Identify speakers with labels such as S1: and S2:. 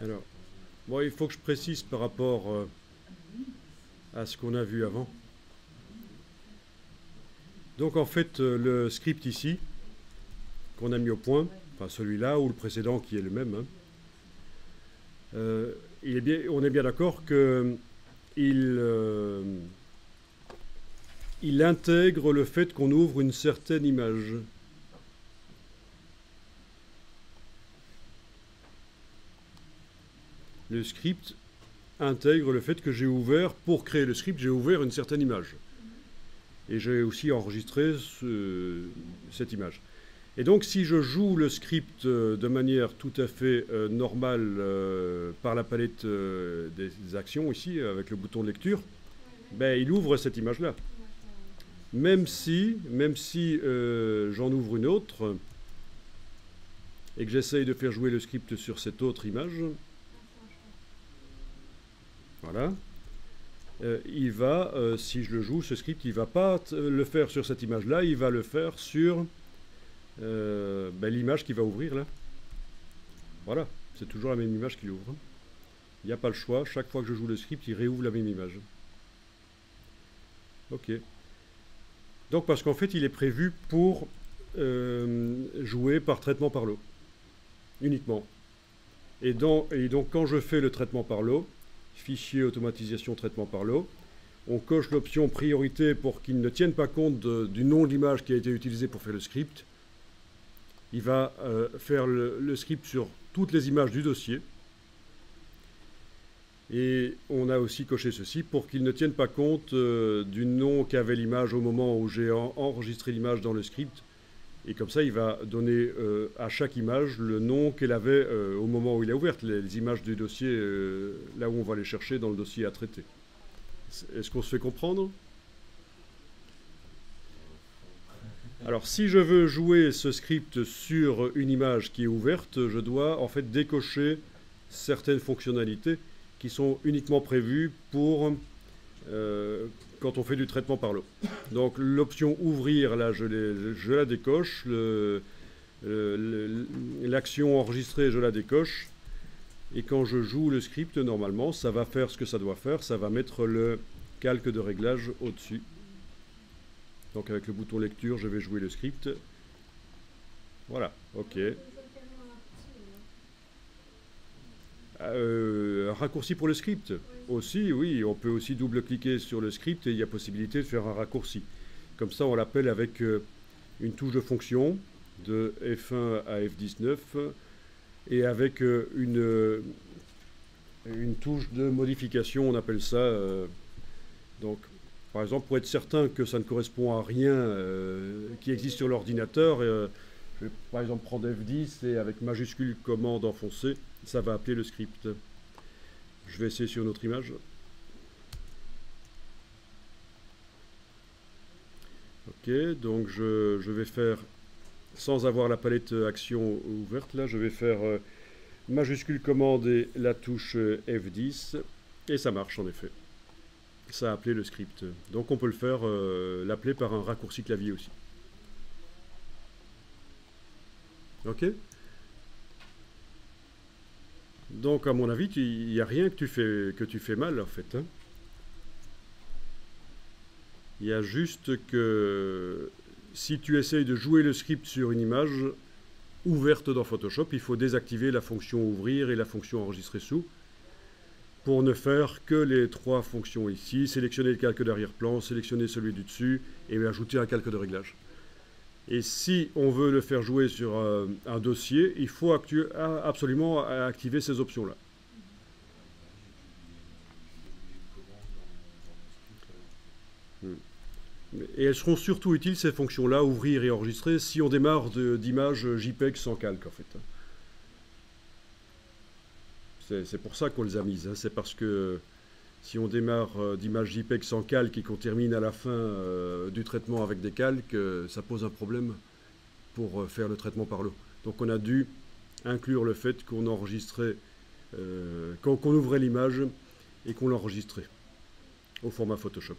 S1: Alors, bon, il faut que je précise par rapport à ce qu'on a vu avant. Donc en fait, le script ici, qu'on a mis au point, enfin celui-là ou le précédent qui est le même, hein, on est bien d'accord que il intègre le fait qu'on ouvre une certaine image. Le script intègre le fait que j'ai ouvert, pour créer le script, j'ai ouvert une certaine image. Et j'ai aussi enregistré cette image. Et donc si je joue le script de manière tout à fait normale par la palette des actions ici, avec le bouton de lecture, ben, il ouvre cette image-là. Même si j'en ouvre une autre et que j'essaye de faire jouer le script sur cette autre image, voilà, il va, si je le joue, ce script, il ne va pas le faire sur cette image-là, il va le faire sur ben, l'image qui va ouvrir là. Voilà, c'est toujours la même image qu'il ouvre. Il n'y a pas le choix, chaque fois que je joue le script, il réouvre la même image. Ok. Donc parce qu'en fait, il est prévu pour jouer par traitement par lot, uniquement. Et donc quand je fais le traitement par lot, fichier automatisation traitement par lot, on coche l'option priorité pour qu'il ne tienne pas compte du nom de l'image qui a été utilisé pour faire le script. Il va faire le script sur toutes les images du dossier. Et on a aussi coché ceci pour qu'il ne tienne pas compte du nom qu'avait l'image au moment où j'ai enregistré l'image dans le script. Et comme ça, il va donner à chaque image le nom qu'elle avait au moment où il a ouvert les images du dossier, là où on va les chercher dans le dossier à traiter. Est-ce qu'on se fait comprendre? Alors, si je veux jouer ce script sur une image qui est ouverte, je dois en fait décocher certaines fonctionnalités qui sont uniquement prévues pour quand on fait du traitement par lot. Donc l'option ouvrir, là, je la décoche. L'action enregistrée, je la décoche. Et quand je joue le script, normalement, ça va faire ce que ça doit faire. Ça va mettre le calque de réglage au-dessus. Donc avec le bouton lecture, je vais jouer le script. Voilà, ok. Un raccourci pour le script aussi, oui, on peut aussi double-cliquer sur le script et il y a possibilité de faire un raccourci. Comme ça, on l'appelle avec une touche de fonction de F1 à F19 et avec une touche de modification, on appelle ça. Donc, par exemple, pour être certain que ça ne correspond à rien qui existe sur l'ordinateur, je vais par exemple prendre F10 et avec majuscule commande enfoncée, ça va appeler le script. Je vais essayer sur une autre image. Ok, donc je vais faire, sans avoir la palette action ouverte, là, je vais faire majuscule commande et la touche F10, et ça marche en effet. Ça a appelé le script. Donc on peut le faire, l'appeler par un raccourci clavier aussi. Ok? Donc, à mon avis, il n'y a rien que tu fais mal, en fait. Hein. Il y a juste que si tu essayes de jouer le script sur une image ouverte dans Photoshop, il faut désactiver la fonction ouvrir et la fonction enregistrer sous pour ne faire que les trois fonctions ici, sélectionner le calque d'arrière-plan, sélectionner celui du dessus et ajouter un calque de réglage. Et si on veut le faire jouer sur un dossier, il faut absolument activer ces options-là. Et elles seront surtout utiles, ces fonctions-là, ouvrir et enregistrer, si on démarre d'images JPEG sans calque, en fait. C'est pour ça qu'on les a mises. Hein. C'est parce que si on démarre d'images JPEG sans calque et qu'on termine à la fin du traitement avec des calques, ça pose un problème pour faire le traitement par lot. Donc on a dû inclure le fait qu'on enregistrait, qu'on ouvrait l'image et qu'on l'enregistrait au format Photoshop.